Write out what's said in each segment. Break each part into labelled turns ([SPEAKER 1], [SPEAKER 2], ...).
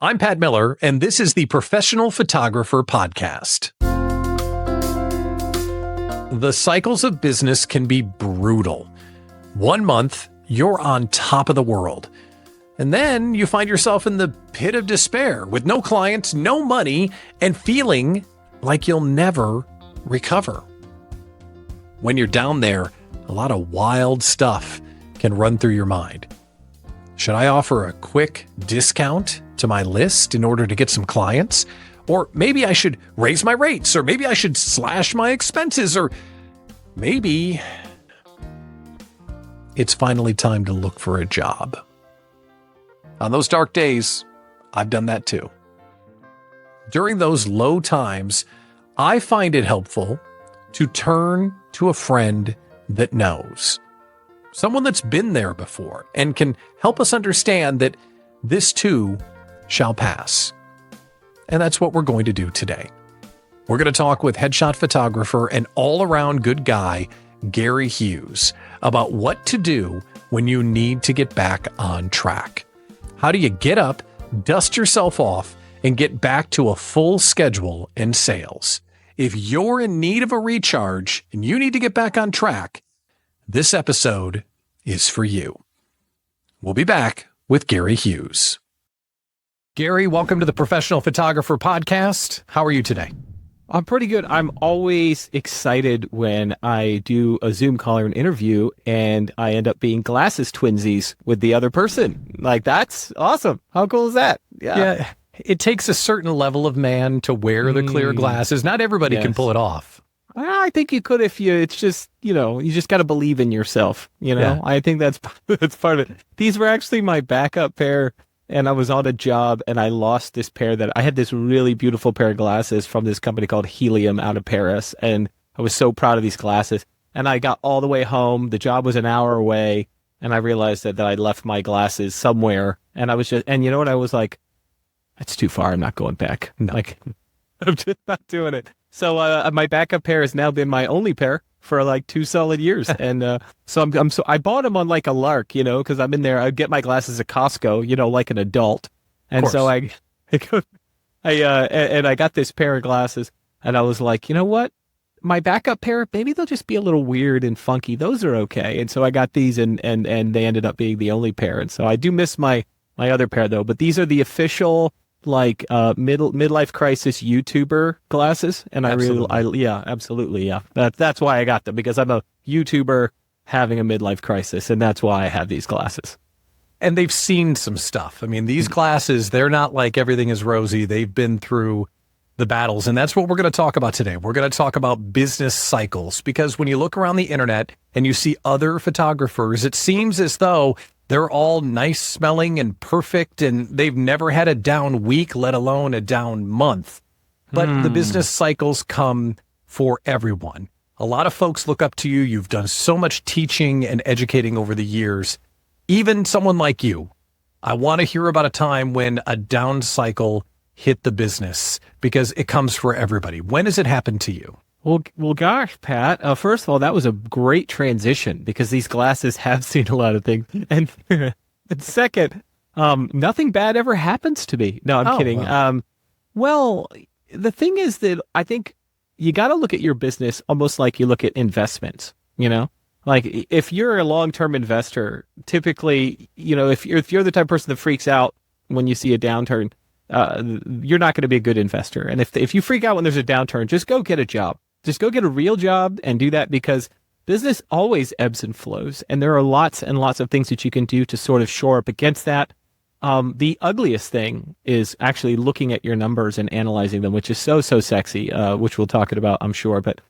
[SPEAKER 1] I'm Pat Miller, and this is the Professional Photographer Podcast. The cycles of business can be brutal. 1 month, you're on top of the world. And then you find yourself in the pit of despair with no clients, no money, and feeling like you'll never recover. When you're down there, a lot of wild stuff can run through your mind. Should I offer a quick discount to my list in order to get some clients? Or maybe I should raise my rates, or maybe I should slash my expenses, or maybe it's finally time to look for a job. On those dark days, I've done that too. During those low times, I find it helpful to turn to a friend that knows. Someone that's been there before and can help us understand that this too shall pass. And that's what we're going to do today. We're going to talk with headshot photographer and all-around good guy, Gary Hughes, about what to do when you need to get back on track. How do you get up, dust yourself off, and get back to a full schedule in sales? If you're in need of a recharge and you need to get back on track, this episode is for you. We'll be back with Gary Hughes. Gary, welcome to the Professional Photographer Podcast. How are you today?
[SPEAKER 2] I'm pretty good. I'm always excited when I do a Zoom call or an interview and I end up being glasses twinsies with the other person. Like, that's awesome. How cool is that?
[SPEAKER 1] Yeah. It takes a certain level of man to wear the clear glasses. Not everybody can pull it off.
[SPEAKER 2] I think you could it's just, you just got to believe in yourself,
[SPEAKER 1] Yeah.
[SPEAKER 2] I think that's part of it. These were actually my backup pair, and I was on a job and I lost this pair that I had this really beautiful pair of glasses from this company called Helium out of Paris. And I was so proud of these glasses, and I got all the way home. The job was an hour away, and I realized that I'd left my glasses somewhere, and I was just, and you know what? I was like, that's too far. I'm not going back.
[SPEAKER 1] No.
[SPEAKER 2] Like, I'm just not doing it. So my backup pair has now been my only pair for like 2 solid years, and so I bought them on like a lark, because I'm in there. I get my glasses at Costco, like an adult, and so I got this pair of glasses, and I was like, you know what, my backup pair, maybe they'll just be a little weird and funky. Those are okay, and so I got these, and they ended up being the only pair, and so I do miss my other pair though. But these are the official, like midlife crisis YouTuber glasses, and
[SPEAKER 1] Absolutely.
[SPEAKER 2] absolutely. That's why I got them, because I'm a YouTuber having a midlife crisis, and that's why I have these glasses.
[SPEAKER 1] And they've seen some stuff. I mean, these glasses, they're not like everything is rosy. They've been through the battles, and that's what we're going to talk about today. We're going to talk about business cycles, because when you look around the internet and you see other photographers, it seems as though they're all nice smelling and perfect, and they've never had a down week, let alone a down month. But the business cycles come for everyone. A lot of folks look up to you. You've done so much teaching and educating over the years. Even someone like you, I want to hear about a time when a down cycle hit the business, because it comes for everybody. When has it happened to you?
[SPEAKER 2] Well, gosh, Pat. First of all, that was a great transition, because these glasses have seen a lot of things. And, and second, nothing bad ever happens to me. No, I'm kidding.
[SPEAKER 1] Wow.
[SPEAKER 2] Well, the thing is that I think you got to look at your business almost like you look at investments. Like, if you're a long-term investor, typically, if you're the type of person that freaks out when you see a downturn, you're not going to be a good investor. And if you freak out when there's a downturn, just go get a job. Just go get a real job and do that, because business always ebbs and flows. And there are lots and lots of things that you can do to sort of shore up against that. The ugliest thing is actually looking at your numbers and analyzing them, which is so sexy, which we'll talk about, I'm sure. But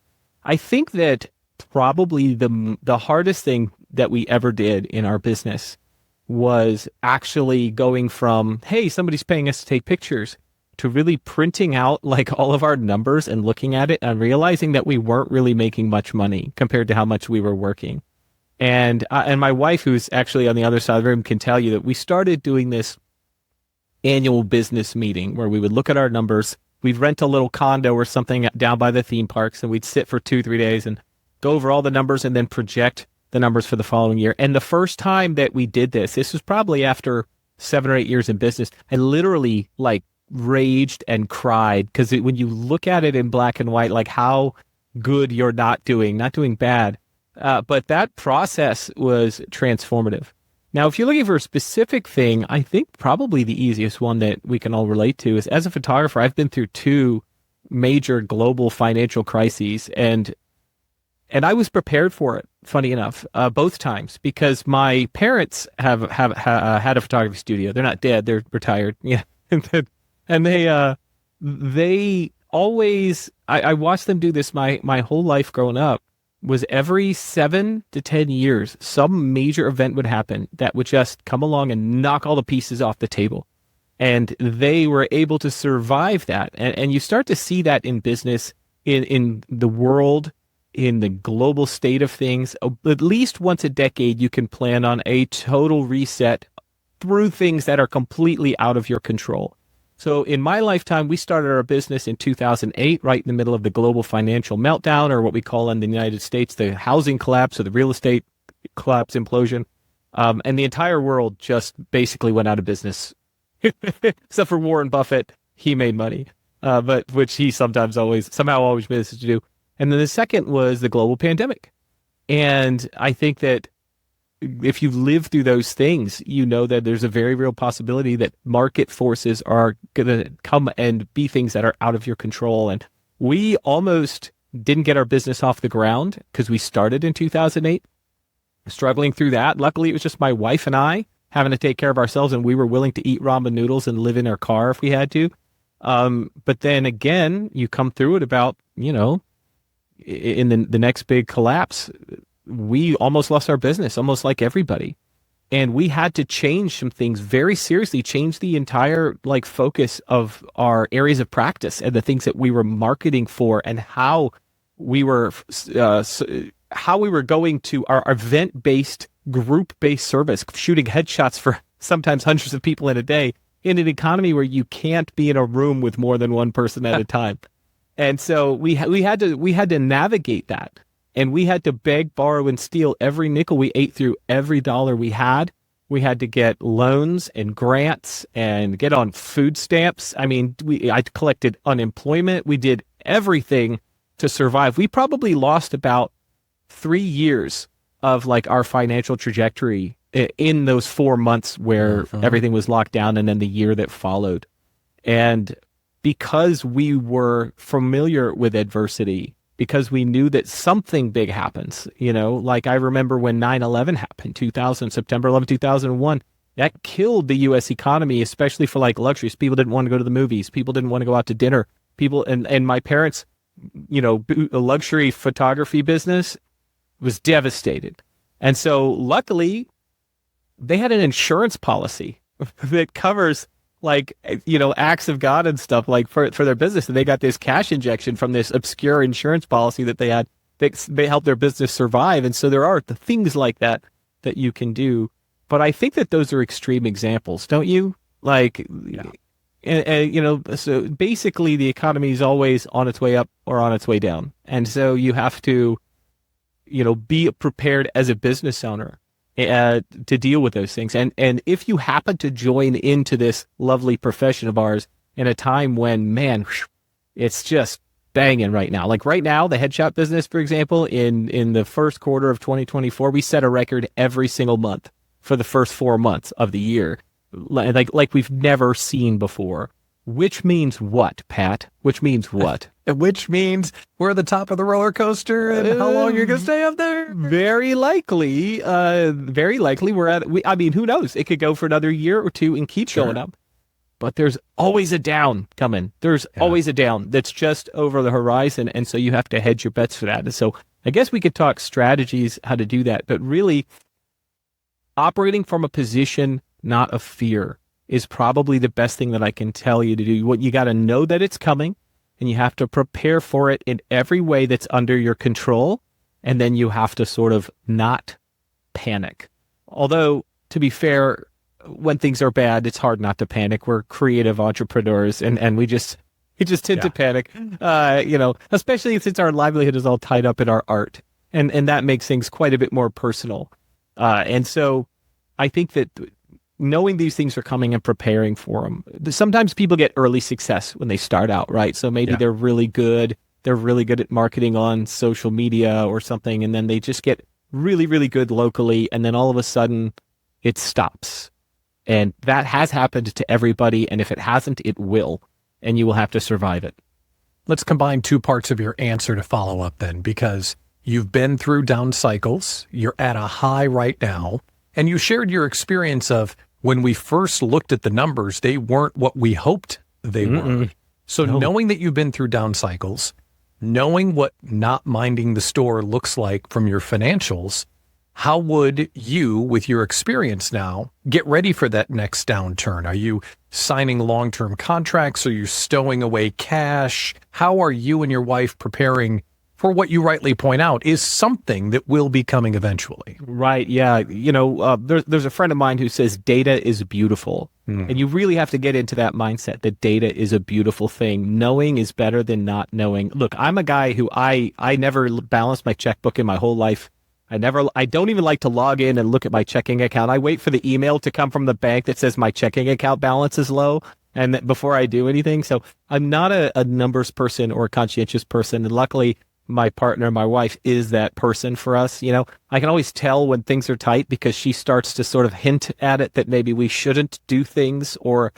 [SPEAKER 2] I think that probably the hardest thing that we ever did in our business was actually going from, hey, somebody's paying us to take pictures, to really printing out like all of our numbers and looking at it and realizing that we weren't really making much money compared to how much we were working. And my wife, who's actually on the other side of the room, can tell you that we started doing this annual business meeting where we would look at our numbers. We'd rent a little condo or something down by the theme parks, and we'd sit for 2-3 days and go over all the numbers and then project the numbers for the following year. And the first time that we did this was probably after 7 or 8 years in business, I literally like raged and cried because when you look at it in black and white, like how good you're not doing bad. But that process was transformative. Now, if you're looking for a specific thing, I think probably the easiest one that we can all relate to is, as a photographer, I've been through 2 major global financial crises, and I was prepared for it, funny enough, both times, because my parents have had a photography studio. They're not dead; they're retired. Yeah, and they always, I watched them do this my whole life growing up. Was every 7 to 10 years, some major event would happen that would just come along and knock all the pieces off the table. And they were able to survive that. And you start to see that in business, in the world, in the global state of things. At least once a decade, you can plan on a total reset through things that are completely out of your control. So in my lifetime, we started our business in 2008, right in the middle of the global financial meltdown, or what we call in the United States, the housing collapse or the real estate collapse implosion. And the entire world just basically went out of business, except for Warren Buffett. He made money, but which he somehow always manages to do. And then the second was the global pandemic. And I think that if you live through those things, you know that there's a very real possibility that market forces are going to come and be things that are out of your control. And we almost didn't get our business off the ground because we started in 2008, struggling through that. Luckily, it was just my wife and I having to take care of ourselves, and we were willing to eat ramen noodles and live in our car if we had to. But then again, you come through it about, in the next big collapse, we almost lost our business, almost like everybody. And we had to change some things very seriously, change the entire focus of our areas of practice and the things that we were marketing for, and how we were going to our event-based, group-based service, shooting headshots for sometimes hundreds of people in a day in an economy where you can't be in a room with more than one person at a time. And so we had to navigate that. And we had to beg, borrow, and steal every nickel. We ate through every dollar we had. We had to get loans and grants and get on food stamps. I mean, I collected unemployment. We did everything to survive. We probably lost about 3 years of our financial trajectory in those 4 months where everything was locked down, and then the year that followed. And because we were familiar with adversity, because we knew that something big happens, I remember when 9/11 happened, September 11, 2001, that killed the U.S. economy, especially for luxuries. People didn't want to go to the movies. People didn't want to go out to dinner. And my parents, luxury photography business was devastated. And so luckily they had an insurance policy that covers acts of God and stuff for their business. And they got this cash injection from this obscure insurance policy that they had that they helped their business survive. And so there are the things like that you can do. But I think that those are extreme examples, don't you? So basically the economy is always on its way up or on its way down. And so you have to, be prepared as a business owner to deal with those things. And if you happen to join into this lovely profession of ours in a time when, man, it's just banging right now. Right now, the headshot business, for example, in the first quarter of 2024, we set a record every single month for the first 4 months of the year, like we've never seen before. Which means what, Pat? Which means what?
[SPEAKER 1] Which means we're at the top of the roller coaster, and how long you're going to stay up there?
[SPEAKER 2] Very likely we're at, who knows? It could go for another year or two and keep going up. But there's always a down coming. There's always a down that's just over the horizon, and so you have to hedge your bets for that. And so I guess we could talk strategies, how to do that, but really operating from a position, not of fear, is probably the best thing that I can tell you to do. What you got to know that it's coming, and you have to prepare for it in every way that's under your control. And then you have to sort of not panic. Although, to be fair, when things are bad, it's hard not to panic. We're creative entrepreneurs, and we just tend to panic, especially since our livelihood is all tied up in our art. And that makes things quite a bit more personal. And so I think that knowing these things are coming and preparing for them. Sometimes people get early success when they start out, right? So maybe they're really good. They're really good at marketing on social media or something. And then they just get really, really good locally. And then all of a sudden it stops. And that has happened to everybody. And if it hasn't, it will. And you will have to survive it.
[SPEAKER 1] Let's combine two parts of your answer to follow up then, because you've been through down cycles. You're at a high right now. And you shared your experience of when we first looked at the numbers, they weren't what we hoped they were. So knowing that you've been through down cycles, knowing what not minding the store looks like from your financials, how would you, with your experience now, get ready for that next downturn? Are you signing long-term contracts? Are you stowing away cash? How are you and your wife preparing for what you rightly point out is something that will be coming eventually?
[SPEAKER 2] Right. Yeah. There's a friend of mine who says data is beautiful. And you really have to get into that mindset that data is a beautiful thing. Knowing is better than not knowing. Look, I'm a guy who I never balanced my checkbook in my whole life. I don't even like to log in and look at my checking account. I wait for the email to come from the bank that says my checking account balance is low and before I do anything. So I'm not a numbers person or a conscientious person. And luckily, my partner, my wife, is that person for us. I can always tell when things are tight because she starts to sort of hint at it that maybe we shouldn't do things or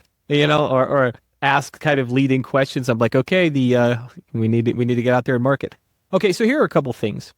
[SPEAKER 2] ask kind of leading questions. I'm like, okay, we need to get out there and market. Okay, so here are a couple things.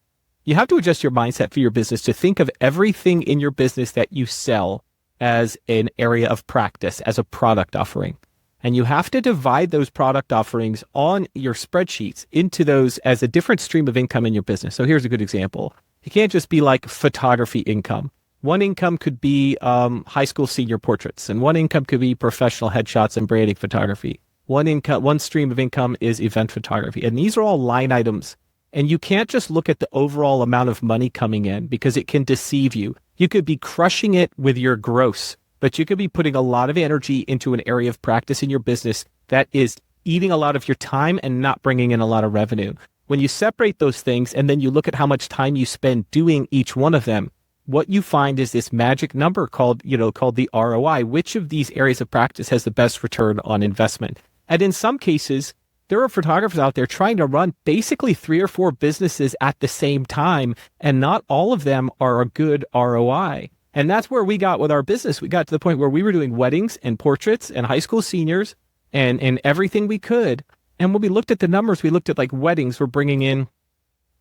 [SPEAKER 2] You have to adjust your mindset for your business to think of everything in your business that you sell as an area of practice, as a product offering. And you have to divide those product offerings on your spreadsheets into those as a different stream of income in your business. So here's a good example. You can't just be like photography income. One income could be high school senior portraits, and one income could be professional headshots and branding photography. One stream of income is event photography. And these are all line items. And you can't just look at the overall amount of money coming in because it can deceive you. You could be crushing it with your gross, but you could be putting a lot of energy into an area of practice in your business that is eating a lot of your time and not bringing in a lot of revenue. When you separate those things and then you look at how much time you spend doing each one of them, what you find is this magic number called the ROI. Which of these areas of practice has the best return on investment? And in some cases, there are photographers out there trying to run basically 3 or 4 businesses at the same time, and not all of them are a good ROI. And that's where we got with our business. We got to the point where we were doing weddings and portraits and high school seniors and everything we could. And when we looked at the numbers, we looked at like weddings were bringing in,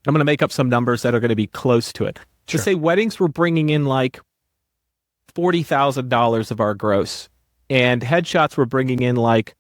[SPEAKER 2] I'm going to make up some numbers that are going to be close to it.
[SPEAKER 1] Sure.
[SPEAKER 2] To say weddings were bringing in like $40,000 of our gross, and headshots were bringing in like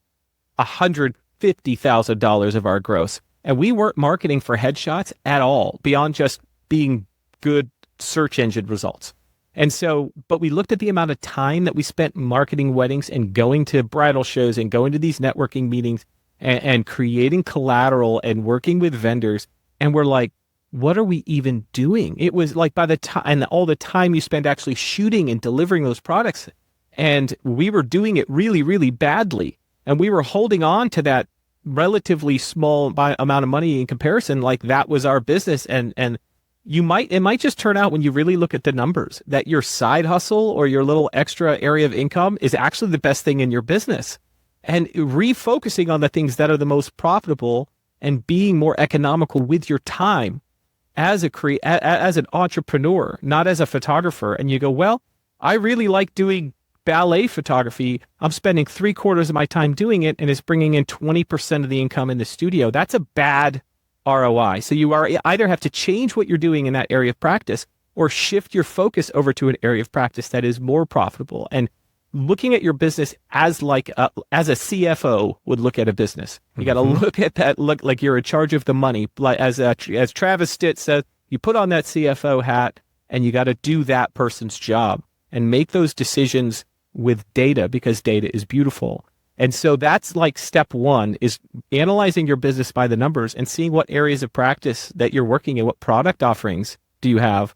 [SPEAKER 2] $150,000 of our gross. And we weren't marketing for headshots at all beyond just being good search engine results. And so, but we looked at the amount of time that we spent marketing weddings and going to bridal shows and going to these networking meetings and creating collateral and working with vendors. And we're like, what are we even doing? It was like by the time, and all the time you spend actually shooting and delivering those products. And we were doing it really, really badly. And we were holding on to that relatively small amount of money in comparison, like that was our business. And it might just turn out when you really look at the numbers that your side hustle or your little extra area of income is actually the best thing in your business. And refocusing on the things that are the most profitable and being more economical with your time as an entrepreneur, not as a photographer. And you go, well, I really like doing ballet photography. I'm spending 3/4 of my time doing it, and it's bringing in 20% of the income in the studio. That's a bad ROI. So you either have to change what you're doing in that area of practice or shift your focus over to an area of practice that is more profitable. And looking at your business as a CFO would look at a business. You got to look at that, look like you're in charge of the money. Like as Travis Stitt says, you put on that CFO hat and you got to do that person's job and make those decisions with data, because data is beautiful. And so that's like step one, is analyzing your business by the numbers and seeing what areas of practice that you're working in, what product offerings do you have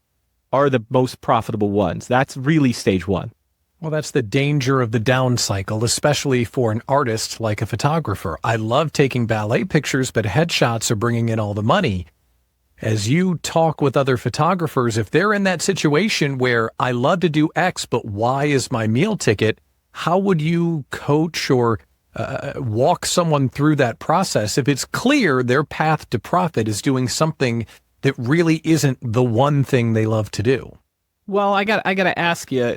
[SPEAKER 2] are the most profitable ones. That's really stage one.
[SPEAKER 1] Well, that's the danger of the down cycle, especially for an artist like a photographer. I love taking ballet pictures, but headshots are bringing in all the money. as you talk with other photographers, if they're in that situation where I love to do X, but Y is my meal ticket, how would you coach or walk someone through that process if it's clear their path to profit is doing something that really isn't the one thing they love to do?
[SPEAKER 2] Well, I got to ask you,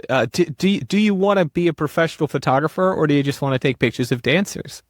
[SPEAKER 2] do you want to be a professional photographer, or do you just want to take pictures of dancers?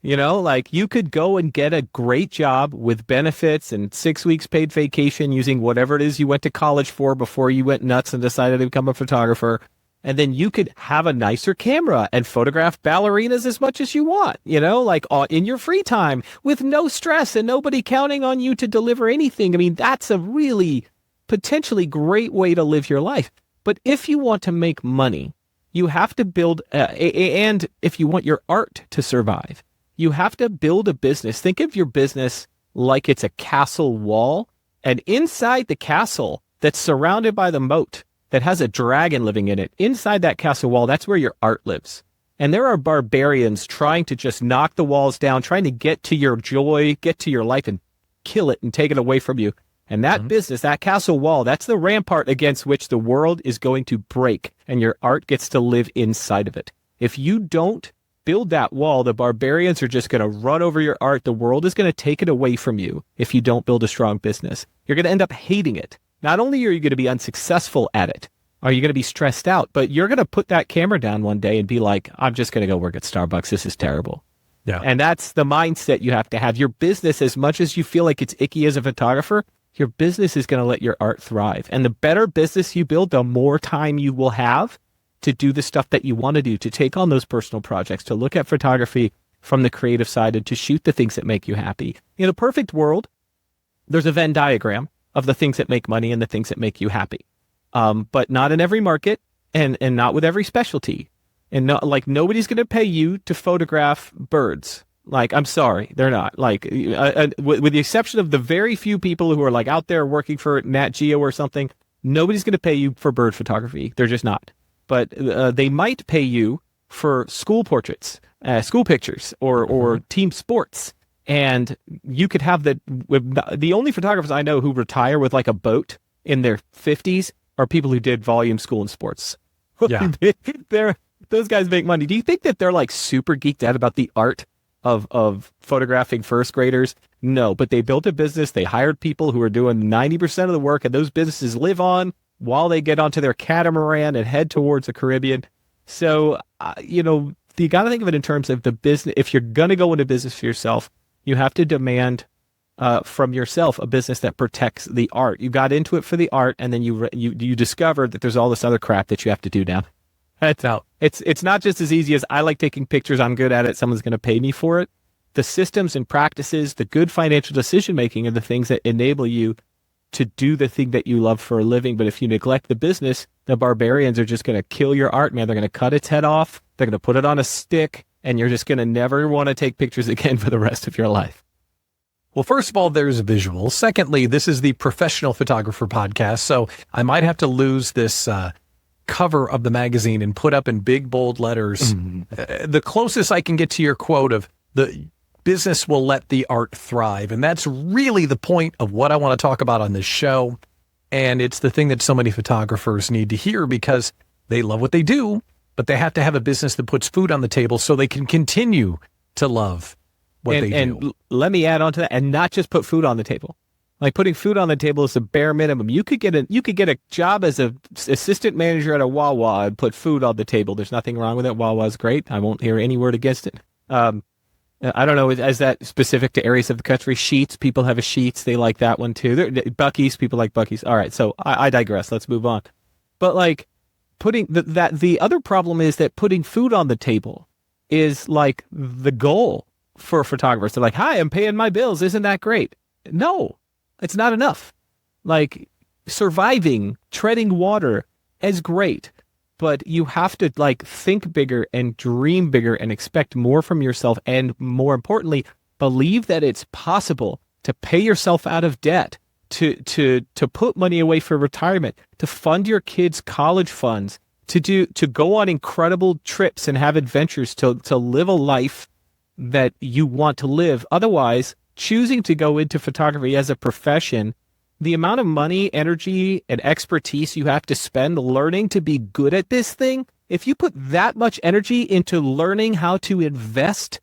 [SPEAKER 2] You know, like, you could go and get a great job with benefits and 6 weeks paid vacation using whatever it is you went to college for before you went nuts and decided to become a photographer. And then you could have a nicer camera and photograph ballerinas as much as you want, you know, like in your free time with no stress and nobody counting on you to deliver anything. I mean, that's a really potentially great way to live your life. But if you want to make money, you have to build, and if you want your art to survive, you have to build a business. Think of your business like it's a castle wall, and inside the castle that's surrounded by the moat that has a dragon living in it, inside that castle wall, that's where your art lives. And there are barbarians trying to just knock the walls down, trying to get to your joy, get to your life and kill it and take it away from you. And that business, that castle wall, that's the rampart against which the world is going to break, and your art gets to live inside of it. If you don't build that wall, the barbarians are just going to run over your art. The world is going to take it away from you if you don't build a strong business. You're going to end up hating it. Not only are you going to be unsuccessful at it, are you going to be stressed out, but you're going to put that camera down one day and be like, I'm just going to go work at Starbucks. This is terrible. Yeah. And that's the mindset you have to have. Your business, as much as you feel like it's icky as a photographer, your business is going to let your art thrive. And the better business you build, the more time you will have to do the stuff that you want to do, to take on those personal projects, to look at photography from the creative side, and to shoot the things that make you happy. In a perfect world, there's a Venn diagram of the things that make money and the things that make you happy. But not in every market, and not with every specialty. And not, like, nobody's going to pay you to photograph birds. Like, I'm sorry, they're not. Like, with the exception of the very few people who are like out there working for Nat Geo or something, nobody's going to pay you for bird photography. They're just not. But they might pay you for school portraits, school pictures, or team sports. And you could have the only photographers I know who retire with like a boat in their 50s are people who did volume school and sports. Yeah. Those guys make money. Do you think that they're like super geeked out about the art of photographing first graders? No, but they built a business. They hired people who are doing 90% of the work, and those businesses live on while they get onto their catamaran and head towards the Caribbean. So, you got to think of it in terms of the business. If you're going to go into business for yourself, you have to demand from yourself a business that protects the art. You got into it for the art, and then you discovered that there's all this other crap that you have to do now. That's out. It's not just as easy as I like taking pictures, I'm good at it, someone's going to pay me for it. The systems and practices, the good financial decision making are the things that enable you to do the thing that you love for a living. But if you neglect the business, the barbarians are just going to kill your art, man. They're going to cut its head off. They're going to put it on a stick, and you're just going to never want to take pictures again for the rest of your life.
[SPEAKER 1] Well, first of all, there's visuals. Secondly, this is the Professional Photographer Podcast, so I might have to lose this cover of the magazine and put up in big, bold letters the closest I can get to your quote of the business will let the art thrive. And that's really the point of what I want to talk about on this show. And it's the thing that so many photographers need to hear, because they love what they do, but they have to have a business that puts food on the table so they can continue to love what they do.
[SPEAKER 2] And let me add on to that, and not just put food on the table. Like, putting food on the table is the bare minimum. You could get a job as an assistant manager at a Wawa and put food on the table. There's nothing wrong with it. Wawa's great. I won't hear any word against it. I don't know, is that specific to areas of the country? Sheets, people have a Sheets. They like that one too. Buc-ee's, people like Buc-ee's. All right, so I digress. Let's move on. But like, putting the other problem is that putting food on the table is like the goal for photographers. They're like, hi, I'm paying my bills. Isn't that great? No, it's not enough. Like, surviving, treading water is great. But you have to like think bigger and dream bigger and expect more from yourself. And more importantly, believe that it's possible to pay yourself out of debt, to put money away for retirement, to fund your kids' college funds, to go on incredible trips and have adventures, to live a life that you want to live. Otherwise, choosing to go into photography as a profession the amount of money, energy, and expertise you have to spend learning to be good at this thing, if you put that much energy into learning how to invest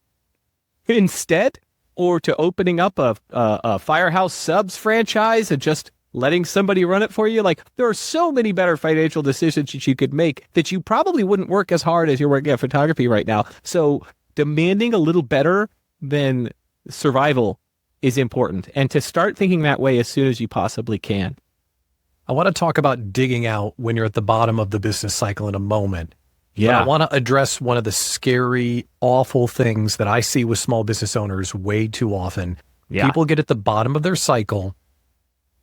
[SPEAKER 2] instead, or to opening up a Firehouse Subs franchise and just letting somebody run it for you, like there are so many better financial decisions that you could make that you probably wouldn't work as hard as you're working at photography right now. So demanding a little better than survival is important, and to start thinking that way as soon as you possibly can.
[SPEAKER 1] I want to talk about digging out when you're at the bottom of the business cycle in a moment.
[SPEAKER 2] Yeah.
[SPEAKER 1] But I want to address one of the scary, awful things that I see with small business owners way too often.
[SPEAKER 2] Yeah.
[SPEAKER 1] People get at the bottom of their cycle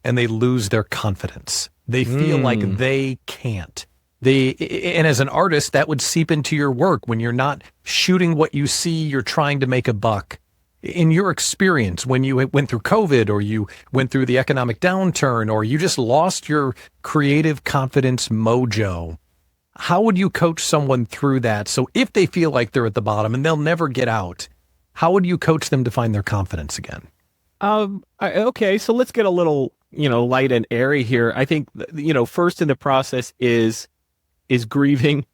[SPEAKER 1] and they lose their confidence. They feel like they can't. And as an artist, that would seep into your work when you're not shooting what you see, you're trying to make a buck. In your experience, when you went through COVID, or you went through the economic downturn, or you just lost your creative confidence mojo, how would you coach someone through that? So if they feel like they're at the bottom and they'll never get out, how would you coach them to find their confidence again?
[SPEAKER 2] Okay, so let's get a little, light and airy here. I think, first in the process is grieving.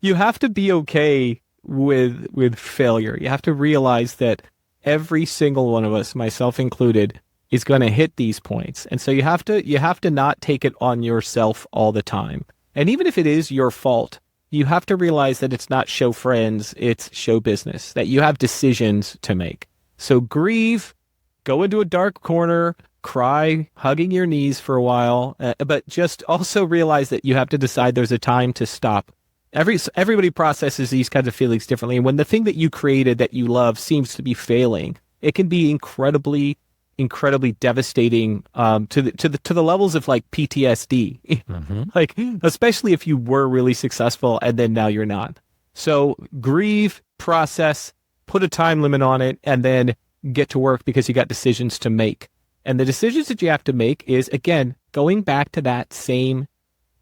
[SPEAKER 2] You have to be okay with failure. You have to realize that every single one of us, myself included, is going to hit these points. And so you have to not take it on yourself all the time. And even if it is your fault, you have to realize that it's not show friends, it's show business, that you have decisions to make. So grieve, go into a dark corner, cry, hugging your knees for a while, but just also realize that you have to decide there's a time to stop. Everybody processes these kinds of feelings differently. And when the thing that you created that you love seems to be failing, it can be incredibly devastating, to the levels of like PTSD, like especially if you were really successful and then now you're not. So grieve, process, put a time limit on it, and then get to work, because you got decisions to make. And the decisions that you have to make is, again, going back to that same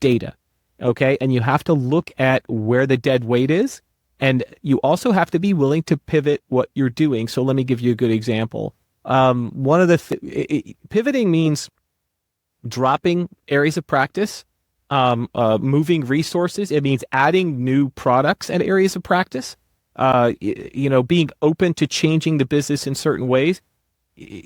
[SPEAKER 2] data. Okay. And you have to look at where the dead weight is. And you also have to be willing to pivot what you're doing. So let me give you a good example. One of the pivoting means dropping areas of practice, moving resources. It means adding new products and areas of practice, being open to changing the business in certain ways,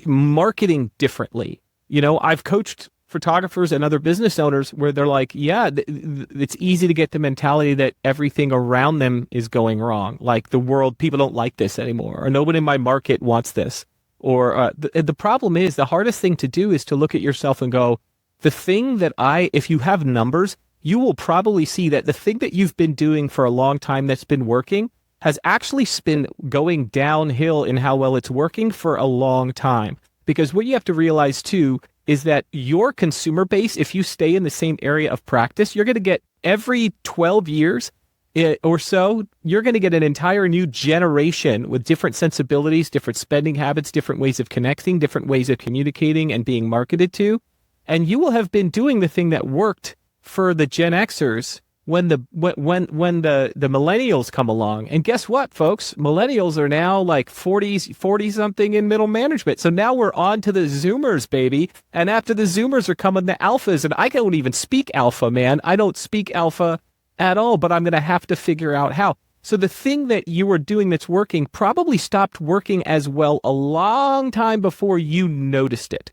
[SPEAKER 2] marketing differently. I've coached photographers and other business owners where they're like, it's easy to get the mentality that everything around them is going wrong. Like people don't like this anymore, or nobody in my market wants this. Or the problem is, the hardest thing to do is to look at yourself and go, the thing that if you have numbers, you will probably see that the thing that you've been doing for a long time that's been working has actually been going downhill in how well it's working for a long time. Because what you have to realize too is that your consumer base, if you stay in the same area of practice, you're going to get every 12 years or so, you're going to get an entire new generation with different sensibilities, different spending habits, different ways of connecting, different ways of communicating and being marketed to. And you will have been doing the thing that worked for the Gen Xers when the millennials come along. And guess what, folks? Millennials are now like 40 something in middle management. So now we're on to the Zoomers, baby. And after the Zoomers are coming the Alphas. And I don't even speak Alpha, man. I don't speak Alpha at all, but I'm going to have to figure out how. So the thing that you were doing that's working probably stopped working as well a long time before you noticed it.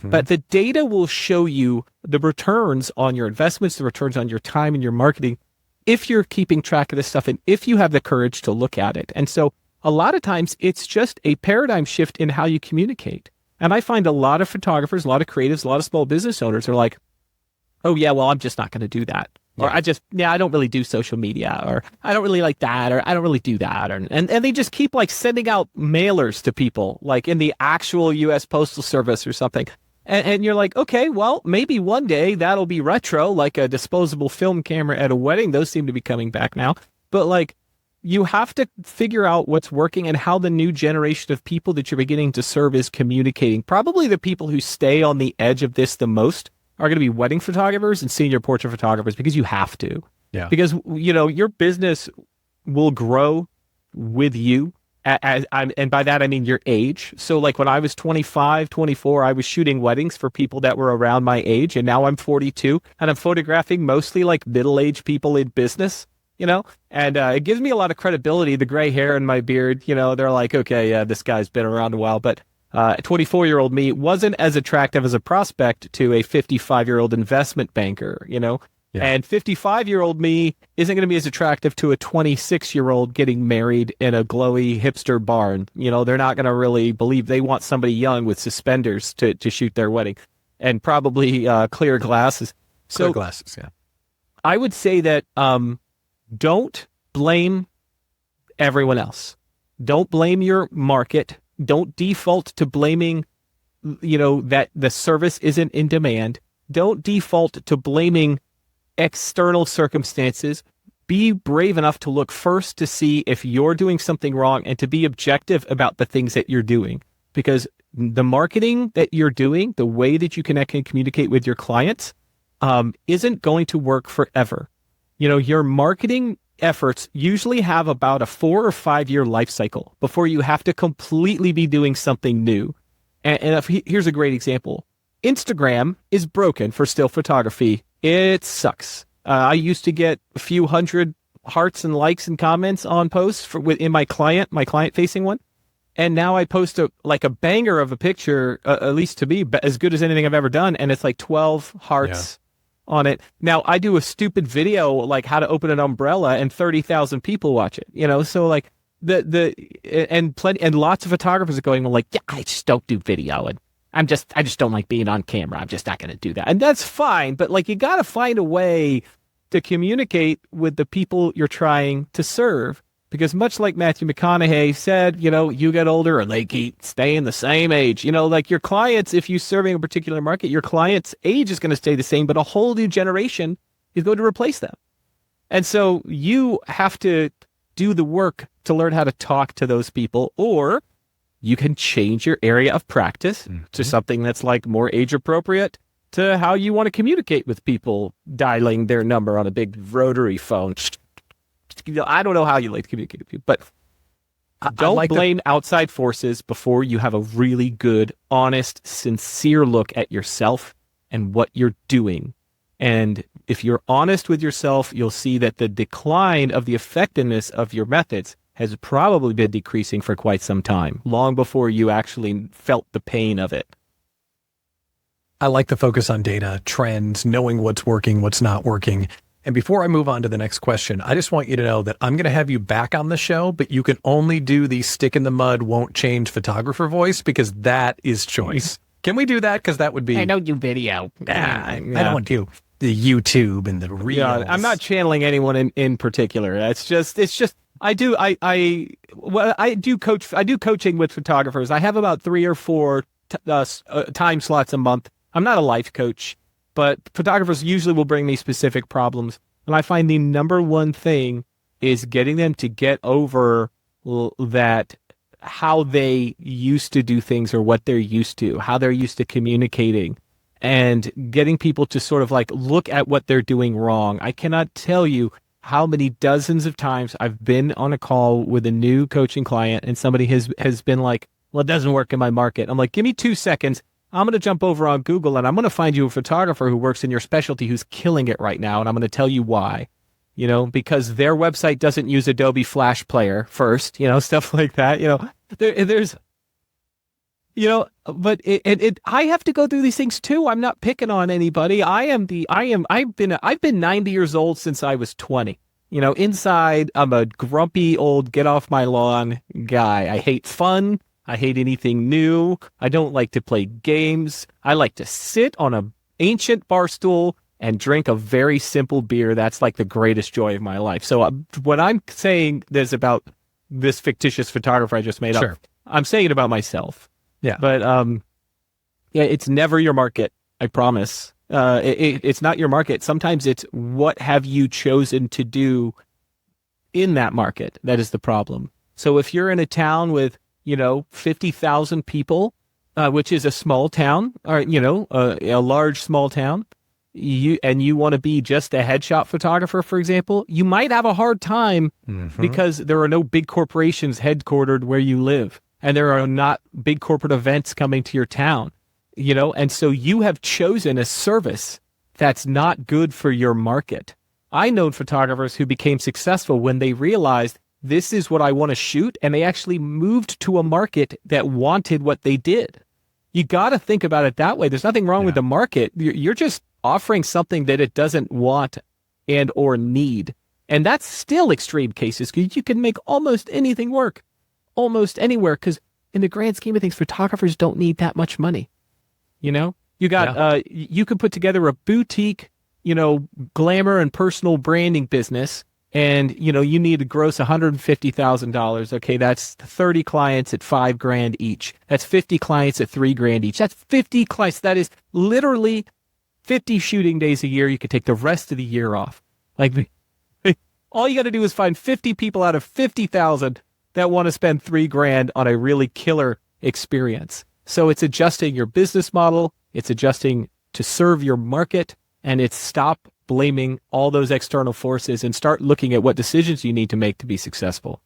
[SPEAKER 2] But the data will show you the returns on your investments, the returns on your time and your marketing, if you're keeping track of this stuff and if you have the courage to look at it. And so a lot of times it's just a paradigm shift in how you communicate. And I find a lot of photographers, a lot of creatives, a lot of small business owners are like, oh yeah, well, I'm just not going to do that. Or I don't really do social media, or I don't really like that, or I don't really do that. And they just keep like sending out mailers to people, like in the actual US Postal Service or something. And you're like, okay, well, maybe one day that'll be retro, like a disposable film camera at a wedding. Those seem to be coming back now. But like, you have to figure out what's working and how the new generation of people that you're beginning to serve is communicating. Probably the people who stay on the edge of this the most are going to be wedding photographers and senior portrait photographers, because you have to. Yeah. Because, your business will grow with you and by that I mean your age. So like when I was 25, 24, I was shooting weddings for people that were around my age, and now I'm 42 and I'm photographing mostly like middle-aged people in business, and it gives me a lot of credibility. The gray hair in my beard, they're like, okay, yeah, this guy's been around a while. But 24-year-old me wasn't as attractive as a prospect to a 55-year-old investment banker,
[SPEAKER 1] Yeah.
[SPEAKER 2] And 55-year-old me isn't going to be as attractive to a 26-year-old getting married in a glowy hipster barn. They're not going to really believe. They want somebody young with suspenders to shoot their wedding, and probably clear glasses.
[SPEAKER 1] Clear glasses, yeah.
[SPEAKER 2] I would say that don't blame everyone else. Don't blame your market. Don't default to blaming, that the service isn't in demand. Don't default to blaming external circumstances. Be brave enough to look first to see if you're doing something wrong and to be objective about the things that you're doing. Because the marketing that you're doing, the way that you connect and communicate with your clients, isn't going to work forever. Your marketing efforts usually have about a 4 or 5 year life cycle before you have to completely be doing something new. And here's a great example. Instagram is broken for still photography. It sucks. I used to get a few hundred hearts and likes and comments on posts in my client facing one. And now I post a banger of a picture, at least to me, as good as anything I've ever done. And it's like 12 hearts on it. Now I do a stupid video, like how to open an umbrella, and 30,000 people watch it, so like and lots of photographers are going like, yeah, I just don't do video. And I just don't like being on camera. I'm just not going to do that. And that's fine. But like, you got to find a way to communicate with the people you're trying to serve. Because much like Matthew McConaughey said, you get older and they keep staying the same age. Like your clients, if you're serving a particular market, your client's age is going to stay the same, but a whole new generation is going to replace them. And so you have to do the work to learn how to talk to those people, or you can change your area of practice to something that's like more age appropriate to how you want to communicate with people, dialing their number on a big rotary phone. I don't know how you like to communicate with people, but don't blame outside forces before you have a really good, honest, sincere look at yourself and what you're doing. And if you're honest with yourself, you'll see that the decline of the effectiveness of your methods has probably been decreasing for quite some time, long before you actually felt the pain of it.
[SPEAKER 1] I like the focus on data, trends, knowing what's working, what's not working. And before I move on to the next question, I just want you to know that I'm going to have you back on the show, but you can only do the stick in the mud, won't change photographer voice, because that is choice. Can we do that? Because that would be...
[SPEAKER 2] I don't do video.
[SPEAKER 1] I don't do the YouTube and the reels.
[SPEAKER 2] Yeah, I'm not channeling anyone in particular. It's just I do coaching with photographers. I have about 3 or 4 time slots a month. I'm not a life coach, but photographers usually will bring me specific problems. And I find the number one thing is getting them to get over that, how they used to do things or what they're used to, how they're used to communicating, and getting people to sort of like look at what they're doing wrong. I cannot tell you how many dozens of times I've been on a call with a new coaching client and somebody has been like, well, it doesn't work in my market. I'm like, give me 2 seconds. I'm going to jump over on Google and I'm going to find you a photographer who works in your specialty who's killing it right now. And I'm going to tell you why, because their website doesn't use Adobe Flash Player first, stuff like that, there's, but I have to go through these things too. I'm not picking on anybody. I've been 90 years old since I was 20. Inside, I'm a grumpy old get off my lawn guy. I hate fun. I hate anything new. I don't like to play games. I like to sit on an ancient bar stool and drink a very simple beer. That's like the greatest joy of my life. So when I'm saying this about this fictitious photographer I just made up, I'm saying it about myself.
[SPEAKER 1] Yeah.
[SPEAKER 2] But it's never your market. I promise. It's not your market. Sometimes it's what have you chosen to do in that market that is the problem. So if you're in a town with 50,000 people, which is a small town, or a large small town, you want to be just a headshot photographer, for example, you might have a hard time because there are no big corporations headquartered where you live, and there are not big corporate events coming to your town, and so you have chosen a service that's not good for your market. I know photographers who became successful when they realized this is what I want to shoot, and they actually moved to a market that wanted what they did. You got to think about it that way. There's nothing wrong with the market. You're just offering something that it doesn't want and or need. And that's still extreme cases, because you can make almost anything work, almost anywhere, because in the grand scheme of things, photographers don't need that much money. You got you could put together a boutique, glamour and personal branding business, and you need to gross $150,000. Okay, that's 30 clients at $5,000 each. That's 50 clients at $3,000 each. That's 50 clients. That is literally 50 shooting days a year. You could take the rest of the year off. Like, all you got to do is find 50 people out of 50,000 that want to spend $3,000 on a really killer experience. So it's adjusting your business model. It's adjusting to serve your market, and it's stop blaming all those external forces and start looking at what decisions you need to make to be successful.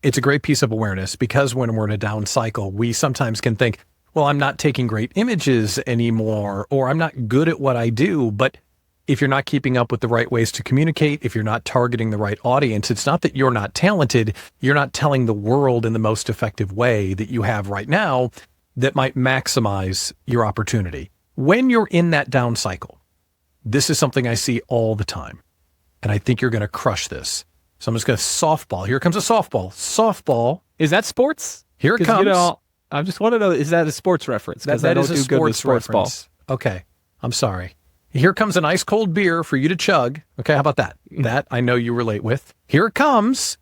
[SPEAKER 1] It's a great piece of awareness, because when we're in a down cycle, we sometimes can think, well, I'm not taking great images anymore, or I'm not good at what I do. But if you're not keeping up with the right ways to communicate, if you're not targeting the right audience, it's not that you're not talented. You're not telling the world in the most effective way that you have right now that might maximize your opportunity. When you're in that down cycle, this is something I see all the time, and I think you're going to crush this. So I'm just going to softball. Here comes a softball. Softball.
[SPEAKER 2] Is that sports?
[SPEAKER 1] Here it comes.
[SPEAKER 2] I just want to know, is that a sports reference?
[SPEAKER 1] That is a sports reference. Okay. I'm sorry. Here comes an ice cold beer for you to chug. Okay. How about that? That I know you relate with. Here it comes.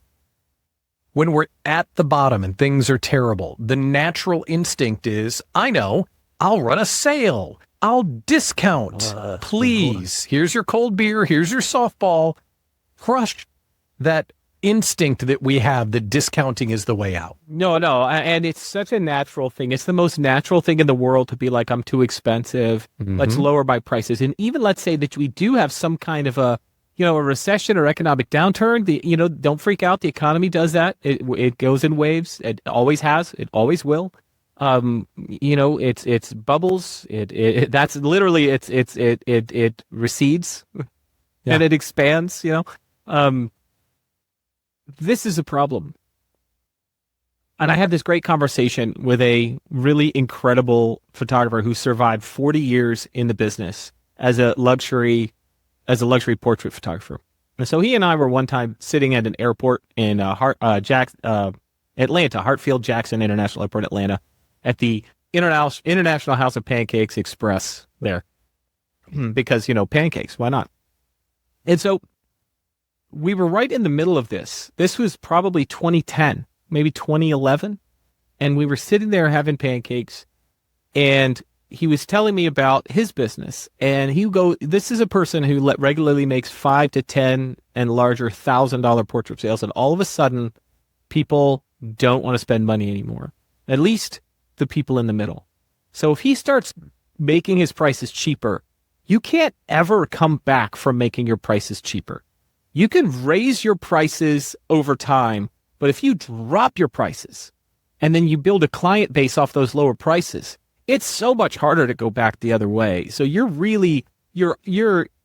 [SPEAKER 1] When we're at the bottom and things are terrible, the natural instinct is, I know, I'll run a sale. I'll discount. Please. Here's your cold beer. Here's your softball. Crush that instinct that we have that discounting is the way out.
[SPEAKER 2] No. And it's such a natural thing. It's the most natural thing in the world to be like, I'm too expensive. Let's lower my prices. And even let's say that we do have some kind of a recession or economic downturn. Don't freak out. The economy does that. It goes in waves. It always has. It always will. It's bubbles. That's literally it recedes and it expands. This is a problem. And I had this great conversation with a really incredible photographer who survived 40 years in the business as a luxury portrait photographer. And so he and I were one time sitting at an airport in Atlanta, Hartsfield-Jackson International Airport, Atlanta, at the International House of Pancakes Express there. Because, pancakes, why not? And so we were right in the middle of this. This was probably 2010, maybe 2011. And we were sitting there having pancakes, and he was telling me about his business. And this is a person who regularly makes 5 to 10 and larger $1,000 portrait sales. And all of a sudden, people don't want to spend money anymore. At least the people in the middle. So if he starts making his prices cheaper, you can't ever come back from making your prices cheaper. You can raise your prices over time, but if you drop your prices and then you build a client base off those lower prices, it's so much harder to go back the other way. So you're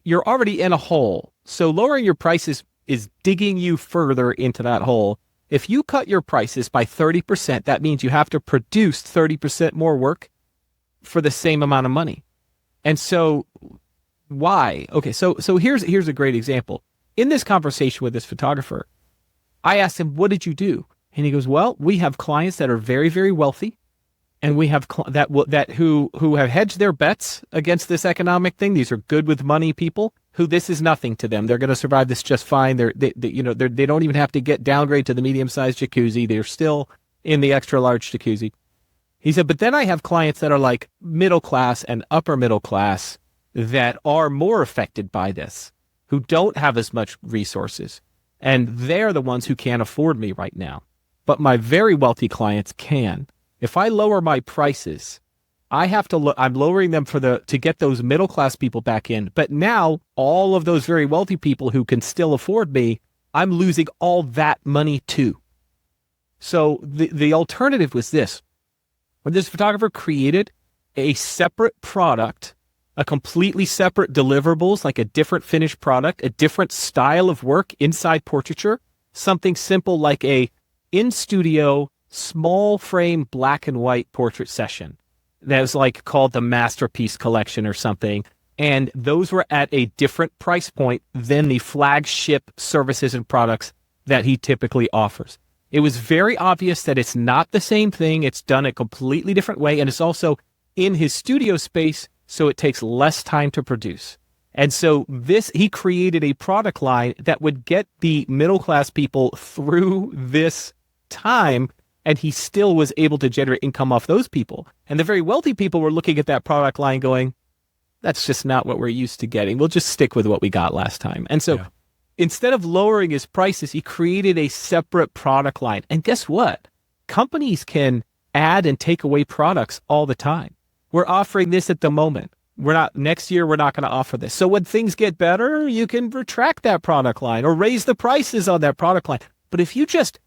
[SPEAKER 2] already in a hole. So lowering your prices is digging you further into that hole. If you cut your prices by 30%, that means you have to produce 30% more work for the same amount of money. And so why? Okay, so here's a great example. In this conversation with this photographer, I asked him, what did you do? And he goes, well, we have clients that are very, very wealthy, and we have who have hedged their bets against this economic thing. These are good with money people who this is nothing to them. They're going to survive this just fine. They don't even have to get downgrade to the medium-sized jacuzzi. They're still in the extra large jacuzzi. He said, but then I have clients that are like middle class and upper middle class that are more affected by this, who don't have as much resources. And they're the ones who can't afford me right now. But my very wealthy clients can. If I lower my prices, I have to look, I'm lowering them to get those middle class people back in. But now all of those very wealthy people who can still afford me, I'm losing all that money too. So the alternative was this. When this photographer created a separate product, a completely separate deliverables, like a different finished product, a different style of work inside portraiture, something simple like a in-studio, small frame, black and white portrait session that was like called the Masterpiece Collection or something. And those were at a different price point than the flagship services and products that he typically offers. It was very obvious that it's not the same thing. It's done a completely different way. And it's also in his studio space, so it takes less time to produce. And so he created a product line that would get the middle-class people through this time, and he still was able to generate income off those people. And the very wealthy people were looking at that product line going, that's just not what we're used to getting. We'll just stick with what we got last time. And so instead of lowering his prices, he created a separate product line. And guess what? Companies can add and take away products all the time. We're offering this at the moment. Next year, we're not going to offer this. So when things get better, you can retract that product line or raise the prices on that product line. But if you just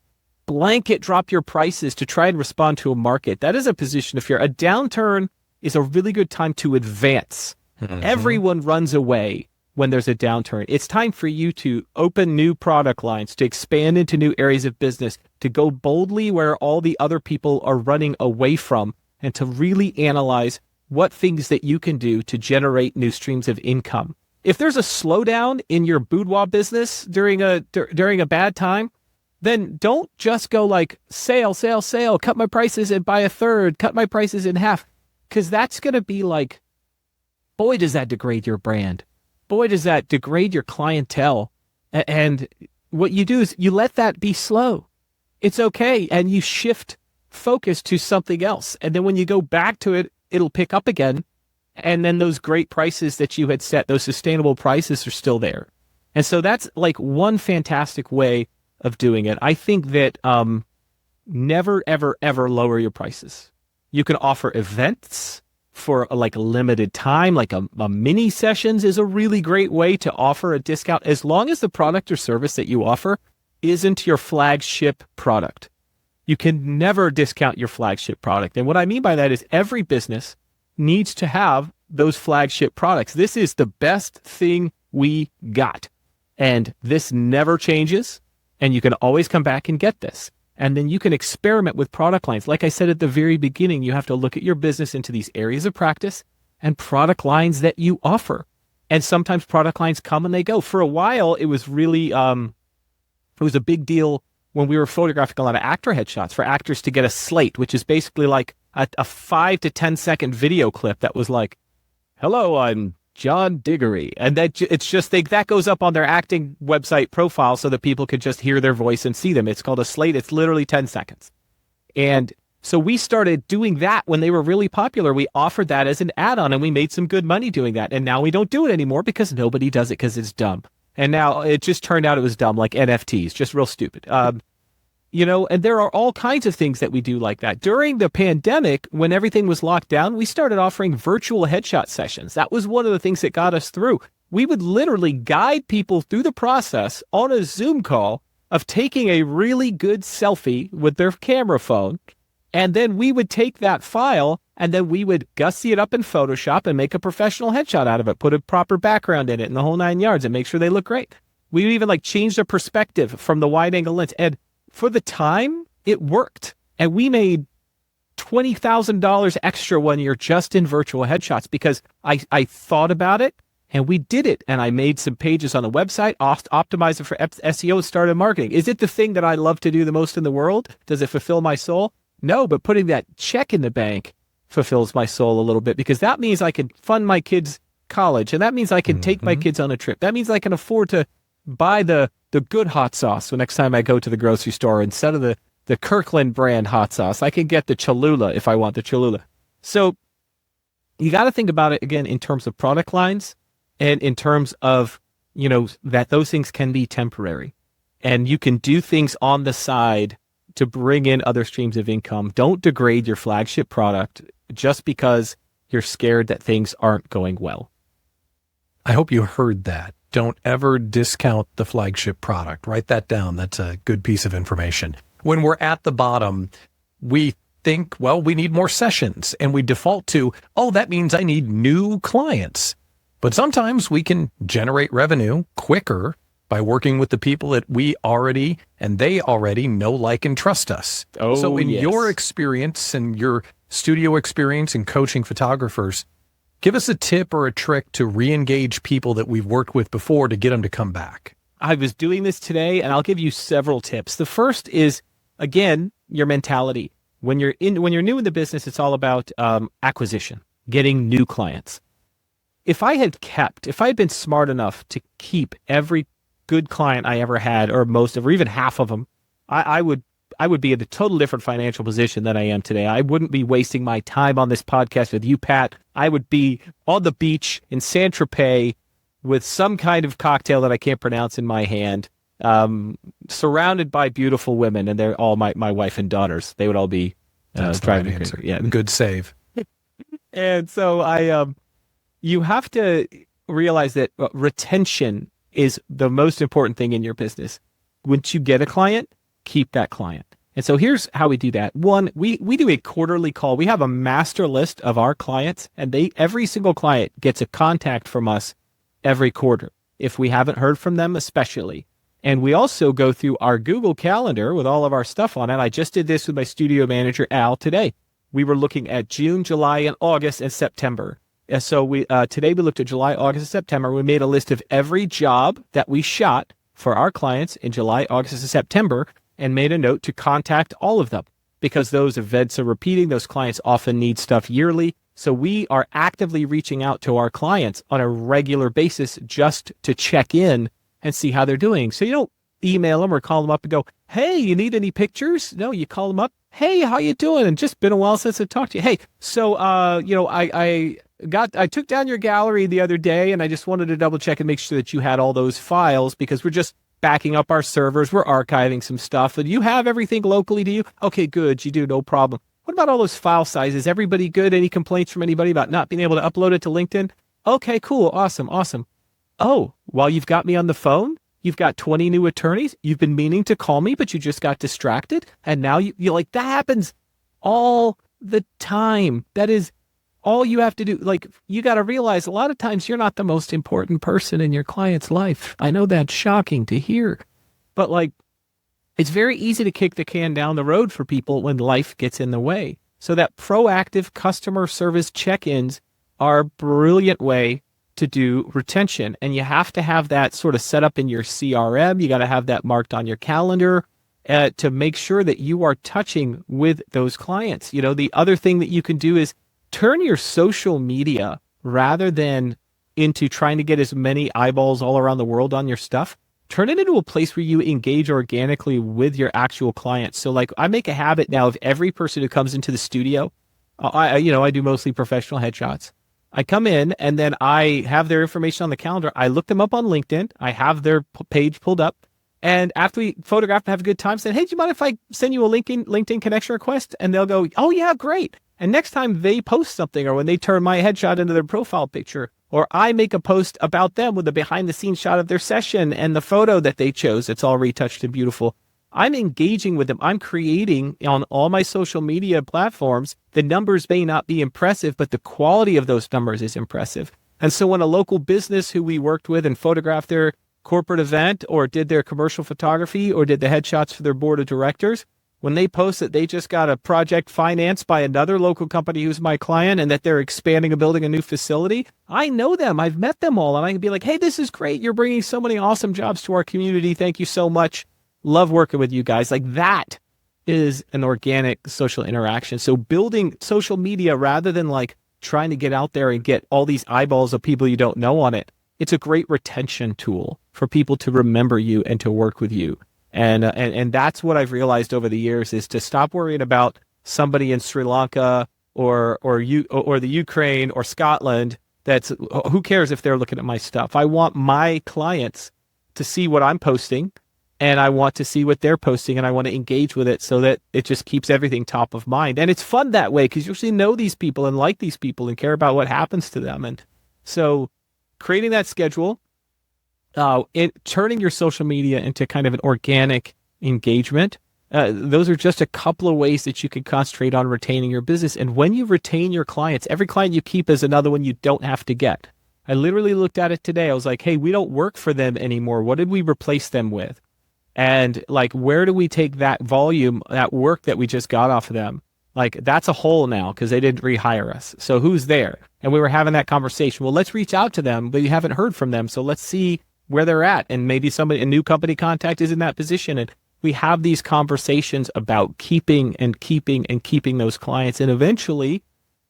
[SPEAKER 2] blanket drop your prices to try and respond to a market, that is a position of fear. A downturn is a really good time to advance. Mm-hmm. Everyone runs away when there's a downturn. It's time for you to open new product lines, to expand into new areas of business, to go boldly where all the other people are running away from, and to really analyze what things that you can do to generate new streams of income. If there's a slowdown in your boudoir business during a bad time, then don't just go like sale, cut my prices and buy a third, cut my prices in half, because that's going to be like, boy, does that degrade your brand. Boy, does that degrade your clientele. And what you do is you let that be slow. It's okay. And you shift focus to something else. And then when you go back to it, it'll pick up again. And then those great prices that you had set, those sustainable prices are still there. And so that's like one fantastic way of doing it. I think that never, ever, ever lower your prices. You can offer events for like a limited time, like a mini sessions is a really great way to offer a discount as long as the product or service that you offer isn't your flagship product. You can never discount your flagship product. And what I mean by that is every business needs to have those flagship products. This is the best thing we got. And this never changes. And you can always come back and get this. And then you can experiment with product lines. Like I said at the very beginning, you have to look at your business into these areas of practice and product lines that you offer. And sometimes product lines come and they go. For a while, it was really, it was a big deal when we were photographing a lot of actor headshots for actors to get a slate, which is basically like a 5 to 10 second video clip that was like, hello, I'm John Diggory. And it's just that goes up on their acting website profile so that people could just hear their voice and see them. It's called a slate. It's literally 10 seconds. And so we started doing that when they were really popular. We offered that as an add-on and we made some good money doing that. And now we don't do it anymore because nobody does it because it's dumb. And now it just turned out it was dumb, like NFTs, just real stupid. And there are all kinds of things that we do like that. During the pandemic, when everything was locked down, we started offering virtual headshot sessions. That was one of the things that got us through. We would literally guide people through the process on a Zoom call of taking a really good selfie with their camera phone. And then we would take that file and then we would gussy it up in Photoshop and make a professional headshot out of it, put a proper background in it and the whole 9 yards and make sure they look great. We would even change the perspective from the wide angle lens. And for the time, it worked. And we made $20,000 extra one year just in virtual headshots because I thought about it and we did it. And I made some pages on the website, optimized it for SEO, and started marketing. Is it the thing that I love to do the most in the world? Does it fulfill my soul? No, but putting that check in the bank fulfills my soul a little bit because that means I can fund my kids' college and that means I can take my kids on a trip. That means I can afford to buy the good hot sauce. So next time I go to the grocery store, instead of the Kirkland brand hot sauce, I can get the Cholula if I want the Cholula. So you got to think about it again in terms of product lines and in terms of, that those things can be temporary and you can do things on the side to bring in other streams of income. Don't degrade your flagship product. just because you're scared that things aren't going well.
[SPEAKER 1] I hope you heard that. Don't ever discount the flagship product. Write that down. That's a good piece of information. When we're at the bottom, we think, well, we need more sessions, and we default to, oh, that means I need new clients. But sometimes we can generate revenue quicker by working with the people that we already and they already know, like, and trust us.
[SPEAKER 2] Oh,
[SPEAKER 1] so in
[SPEAKER 2] yes.
[SPEAKER 1] your experience and your studio experience and coaching photographers, give us a tip or a trick to re-engage people that we've worked with before to get them to come back.
[SPEAKER 2] I was doing this today, and I'll give you several tips. The first is, again, your mentality. When you're new in the business, it's all about acquisition, getting new clients. If I had been smart enough to keep every good client I ever had, or most of, or even half of them, I would be in a total different financial position than I am today. I wouldn't be wasting my time on this podcast with you, Pat. I would be on the beach in Saint-Tropez with some kind of cocktail that I can't pronounce in my hand, surrounded by beautiful women, and they're all my wife and daughters. They would all be driving
[SPEAKER 1] the right answer.
[SPEAKER 2] Yeah,
[SPEAKER 1] good save.
[SPEAKER 2] And so you have to realize that retention is the most important thing in your business. Once you get a client, keep that client. And so here's how we do that. One, we do a quarterly call. We have a master list of our clients, and every single client gets a contact from us every quarter, if we haven't heard from them especially. And we also go through our Google Calendar with all of our stuff on it. I just did this with my studio manager, Al, today. We were looking at June, July, and August, and September. And so today we looked at July, August, and September. We made a list of every job that we shot for our clients in July, August, and September, and made a note to contact all of them, because those events are repeating. Those clients often need stuff yearly. So we are actively reaching out to our clients on a regular basis just to check in and see how they're doing. So you don't email them or call them up and go, hey, you need any pictures? No, you call them up. Hey, how you doing? And just been a while since I talked to you. Hey, so, I took down your gallery the other day, and I just wanted to double check and make sure that you had all those files, because we're just backing up our servers. We're archiving some stuff. Do you have everything locally to you? Okay, good. You do. No problem. What about all those file sizes? Everybody good? Any complaints from anybody about not being able to upload it to LinkedIn? Okay, cool. Awesome. Oh, while you've got me on the phone, you've got 20 new attorneys. You've been meaning to call me, but you just got distracted. And now you're like, that happens all the time. That is all you have to do. Like, you got to realize a lot of times you're not the most important person in your client's life. I know that's shocking to hear, but like, it's very easy to kick the can down the road for people when life gets in the way. So that proactive customer service check-ins are a brilliant way to do retention. And you have to have that sort of set up in your CRM. You got to have that marked on your calendar to make sure that you are touching with those clients. You know, the other thing that you can do is turn your social media, rather than into trying to get as many eyeballs all around the world on your stuff, turn it into a place where you engage organically with your actual clients. So like, I make a habit now of every person who comes into the studio, I do mostly professional headshots. I come in and then I have their information on the calendar. I look them up on LinkedIn. I have their page pulled up. And after we photograph and have a good time, say, hey, do you mind if I send you a LinkedIn connection request? And they'll go, oh yeah, great. And next time they post something, or when they turn my headshot into their profile picture, or I make a post about them with a behind the scenes shot of their session and the photo that they chose, it's all retouched and beautiful, I'm engaging with them. I'm creating on all my social media platforms. The numbers may not be impressive, but the quality of those numbers is impressive. And so when a local business who we worked with and photographed their corporate event, or did their commercial photography, or did the headshots for their board of directors, when they post that they just got a project financed by another local company who's my client, and that they're expanding and building a new facility, I know them. I've met them all. And I can be like, hey, this is great. You're bringing so many awesome jobs to our community. Thank you so much. Love working with you guys. Like, that is an organic social interaction. So building social media, rather than like trying to get out there and get all these eyeballs of people you don't know on it, it's a great retention tool for people to remember you and to work with you. And that's what I've realized over the years, is to stop worrying about somebody in Sri Lanka or the Ukraine or Scotland. Who cares if they're looking at my stuff? I want my clients to see what I'm posting and I want to see what they're posting and I want to engage with it so that it just keeps everything top of mind. And it's fun that way because you actually know these people and like these people and care about what happens to them. And so creating that schedule, turning your social media into kind of an organic engagement, those are just a couple of ways that you can concentrate on retaining your business. And when you retain your clients, every client you keep is another one you don't have to get. I literally looked at it today. I was like, hey, we don't work for them anymore. What did we replace them with? And like, where do we take that volume, that work that we just got off of them? Like, that's a hole now because they didn't rehire us. So who's there? And we were having that conversation. Well, let's reach out to them, but you haven't heard from them. So let's see where they're at. And maybe a new company contact is in that position. And we have these conversations about keeping those clients. And eventually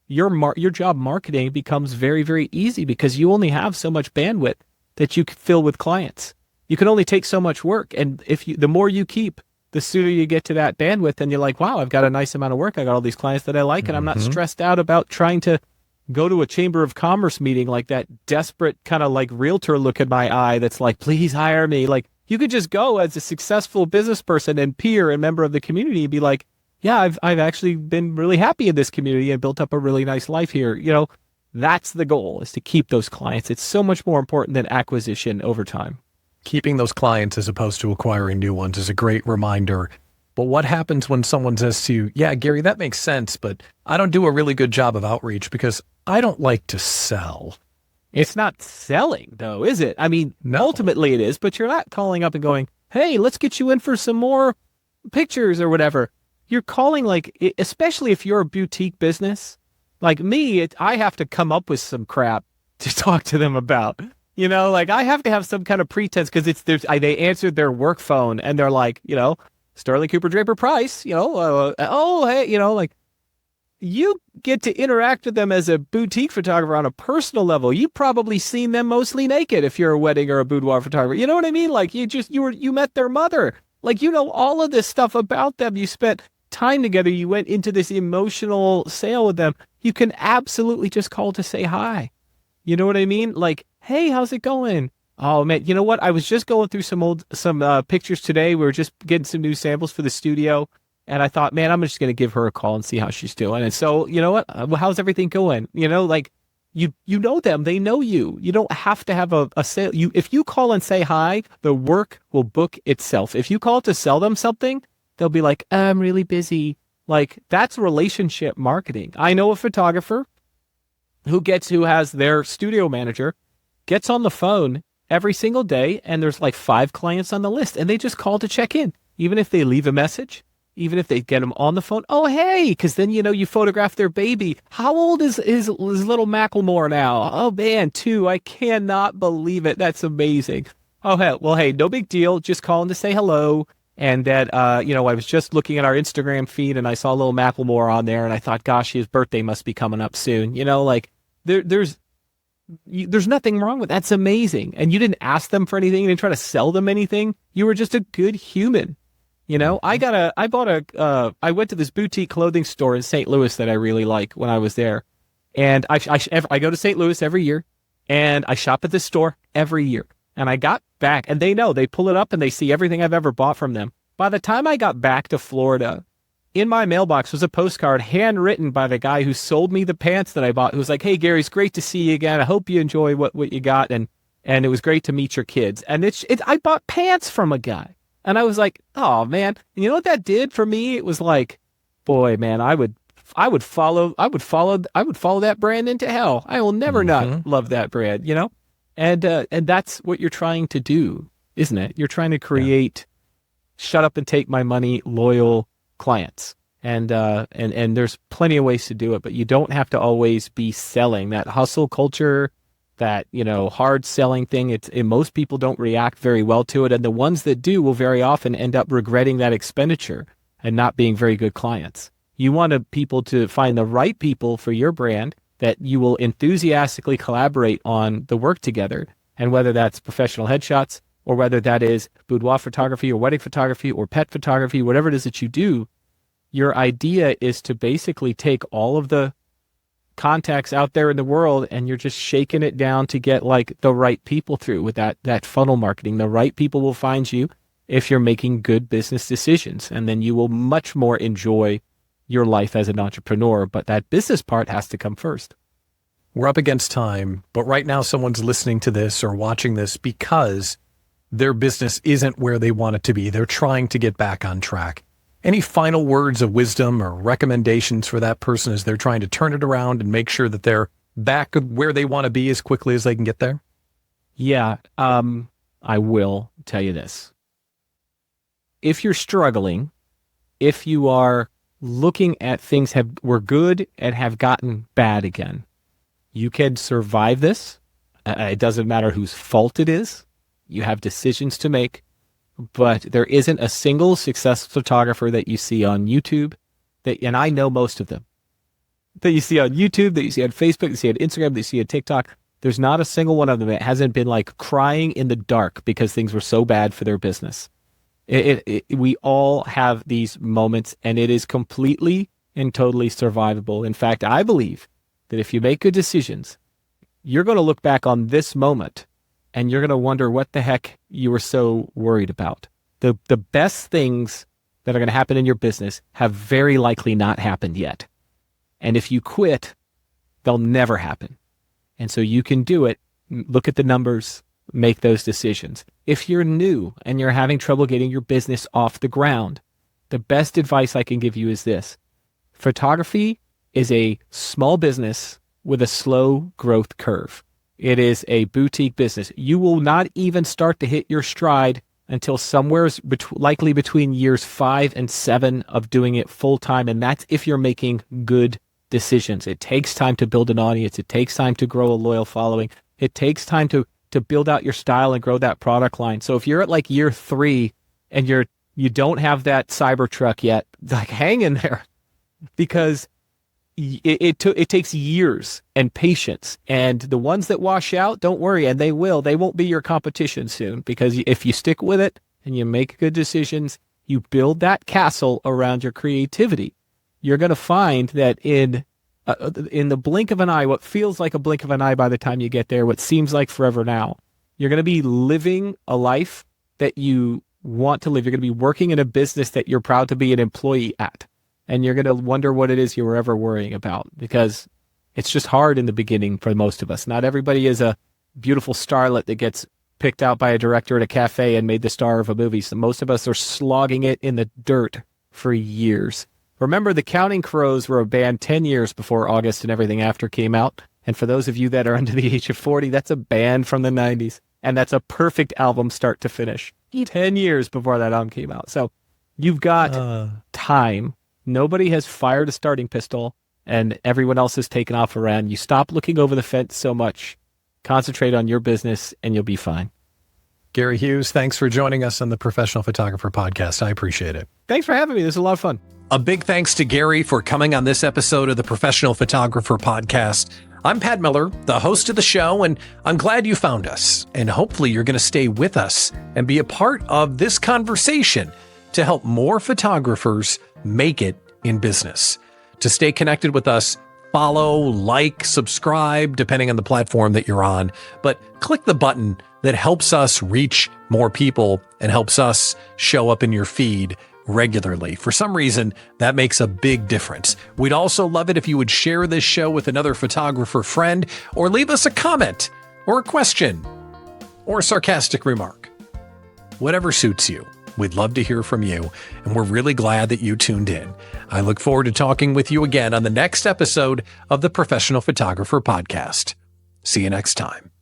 [SPEAKER 2] your job marketing becomes very, very easy because you only have so much bandwidth that you can fill with clients. You can only take so much work. And the more you keep, the sooner you get to that bandwidth and you're like, wow, I've got a nice amount of work. I got all these clients that I like, and I'm not stressed out about trying to go to a chamber of commerce meeting like that desperate kind of like realtor look in my eye that's like, please hire me. Like, you could just go as a successful business person and peer and member of the community and be like, yeah, I've actually been really happy in this community and built up a really nice life here. That's the goal, is to keep those clients. It's so much more important than acquisition over time.
[SPEAKER 1] Keeping those clients as opposed to acquiring new ones is a great reminder. But what happens when someone says to you, yeah, Gary, that makes sense, but I don't do a really good job of outreach because I don't like to sell?
[SPEAKER 2] It's not selling, though, is it? I mean,
[SPEAKER 1] No.
[SPEAKER 2] Ultimately it is, but you're not calling up and going, hey, let's get you in for some more pictures or whatever. You're calling, like, especially if you're a boutique business, like me, I have to come up with some crap to talk to them about. Like, I have to have some kind of pretense because they answered their work phone and they're like, Sterling Cooper Draper Price, oh, hey, like, you get to interact with them as a boutique photographer on a personal level. You've probably seen them mostly naked if you're a wedding or a boudoir photographer. You know what I mean? Like, you met their mother. Like, all of this stuff about them. You spent time together. You went into this emotional sale with them. You can absolutely just call to say hi. You know what I mean? Like, hey, how's it going? Oh man, you know what? I was just going through some pictures today. We were just getting some new samples for the studio. And I thought, man, I'm just going to give her a call and see how she's doing. And so, you know what? How's everything going? Like, you know them. They know you. You don't have to have a sale. If you call and say hi, the work will book itself. If you call to sell them something, they'll be like, I'm really busy. Like, that's relationship marketing. I know a photographer who has their studio manager, gets on the phone every single day, and there's like 5 clients on the list, and they just call to check in. Even if they leave a message, even if they get them on the phone, oh, hey, because then, you photograph their baby. How old is little Macklemore now? Oh, man, 2. I cannot believe it. That's amazing. Oh, hey, well, hey, no big deal. Just calling to say hello. And that, I was just looking at our Instagram feed and I saw little Macklemore on there and I thought, gosh, his birthday must be coming up soon. Like, there's nothing wrong with that. That's amazing. And you didn't ask them for anything. You didn't try to sell them anything. You were just a good human. I went to this boutique clothing store in St. Louis that I really like when I was there. And I go to St. Louis every year and I shop at this store every year. And I got back and they pull it up and they see everything I've ever bought from them. By the time I got back to Florida, in my mailbox was a postcard handwritten by the guy who sold me the pants that I bought. Who was like, hey, Gary, it's great to see you again. I hope you enjoy what you got. And it was great to meet your kids. And I bought pants from a guy. And I was like, oh, man. And you know what that did for me? It was like, boy, man, I would follow that brand into hell. I will never not love that brand, And that's what you're trying to do, isn't it? You're trying to create shut up and take my money, loyal clients. And there's plenty of ways to do it, but you don't have to always be selling. That hustle culture, that, hard selling thing, most people don't react very well to it. And the ones that do will very often end up regretting that expenditure and not being very good clients. You want people to find the right people for your brand that you will enthusiastically collaborate on the work together. And whether that's professional headshots or whether that is boudoir photography or wedding photography or pet photography, whatever it is that you do, your idea is to basically take all of the contacts out there in the world and you're just shaking it down to get like the right people through with that funnel marketing. The right people will find you if you're making good business decisions. And then you will much more enjoy your life as an entrepreneur. But that business part has to come first.
[SPEAKER 1] We're up against time, but right now someone's listening to this or watching this because their business isn't where they want it to be. They're trying to get back on track. Any final words of wisdom or recommendations for that person as they're trying to turn it around and make sure that they're back where they want to be as quickly as they can get there?
[SPEAKER 2] Yeah, I will tell you this. If you're struggling, if you are looking at things were good and have gotten bad again, you can survive this. It doesn't matter whose fault it is. You have decisions to make, but there isn't a single successful photographer that you see on YouTube, and I know most of them, that you see on YouTube, that you see on Facebook, that you see on Instagram, that you see on TikTok. There's not a single one of them that hasn't been like crying in the dark because things were so bad for their business. We all have these moments, and it is completely and totally survivable. In fact, I believe that if you make good decisions, you're going to look back on this moment and you're going to wonder what the heck you were so worried about. The best things that are going to happen in your business have very likely not happened yet. And if you quit, they'll never happen. And so you can do it. Look at the numbers, make those decisions. If you're new and you're having trouble getting your business off the ground, the best advice I can give you is this. Photography is a small business with a slow growth curve. It is a boutique business. You will not even start to hit your stride until somewhere likely between years 5 and 7 of doing it full time. And that's if you're making good decisions. It takes time to build an audience. It takes time to grow a loyal following. It takes time to build out your style and grow that product line. So if you're at like year 3 and you don't have that Cybertruck yet, like hang in there, because it takes years and patience. And the ones that wash out, don't worry, and they won't be your competition soon, because if you stick with it and you make good decisions, you build that castle around your creativity. You're going to find that in the blink of an eye, what feels like a blink of an eye by the time you get there, what seems like forever now, you're going to be living a life that you want to live. You're going to be working in a business that you're proud to be an employee at. And you're going to wonder what it is you were ever worrying about, because it's just hard in the beginning for most of us. Not everybody is a beautiful starlet that gets picked out by a director at a cafe and made the star of a movie. So most of us are slogging it in the dirt for years. Remember, the Counting Crows were a band 10 years before August and Everything After came out. And for those of you that are under the age of 40, that's a band from the 90s. And that's a perfect album start to finish. 10 years before that album came out. So you've got time. Nobody has fired a starting pistol, and everyone else has taken off around. You stop looking over the fence so much. Concentrate on your business, and you'll be fine.
[SPEAKER 1] Gary Hughes, thanks for joining us on the Professional Photographer Podcast. I appreciate it.
[SPEAKER 2] Thanks for having me. This is a lot of fun.
[SPEAKER 1] A big thanks to Gary for coming on this episode of the Professional Photographer Podcast. I'm Pat Miller, the host of the show, and I'm glad you found us. And hopefully you're going to stay with us and be a part of this conversation to help more photographers make it in business. To stay connected with us, follow, like, subscribe, depending on the platform that you're on. But click the button that helps us reach more people and helps us show up in your feed regularly. For some reason, that makes a big difference. We'd also love it if you would share this show with another photographer friend, or leave us a comment or a question or a sarcastic remark. Whatever suits you. We'd love to hear from you, and we're really glad that you tuned in. I look forward to talking with you again on the next episode of the Professional Photographer Podcast. See you next time.